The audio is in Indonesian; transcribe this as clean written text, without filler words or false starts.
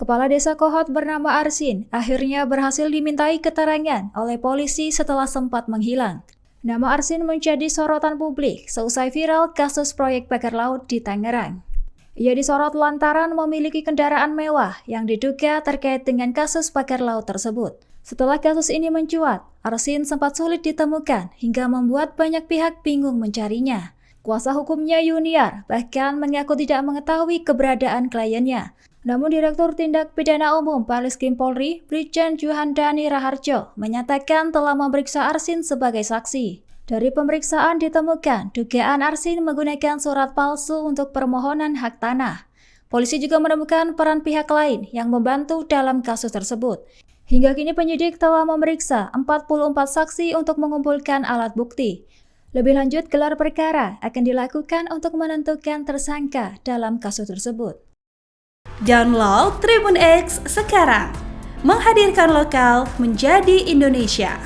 Kepala Desa Kohot bernama Arsin akhirnya berhasil dimintai keterangan oleh polisi setelah sempat menghilang. Nama Arsin menjadi sorotan publik seusai viral kasus proyek bakar laut di Tangerang. Ia disorot lantaran memiliki kendaraan mewah yang diduga terkait dengan kasus bakar laut tersebut. Setelah kasus ini mencuat, Arsin sempat sulit ditemukan hingga membuat banyak pihak bingung mencarinya. Kuasa hukumnya Yuniar bahkan mengaku tidak mengetahui keberadaan kliennya. Namun Direktur Tindak Pidana Umum Barreskrim Polri, Brigjen Juhandani Raharjo, menyatakan telah memeriksa Arsin sebagai saksi. Dari pemeriksaan ditemukan dugaan Arsin menggunakan surat palsu untuk permohonan hak tanah. Polisi juga menemukan peran pihak lain yang membantu dalam kasus tersebut. Hingga kini penyidik telah memeriksa 44 saksi untuk mengumpulkan alat bukti. Lebih lanjut, gelar perkara akan dilakukan untuk menentukan tersangka dalam kasus tersebut. Download Tribun X sekarang, menghadirkan lokal menjadi Indonesia.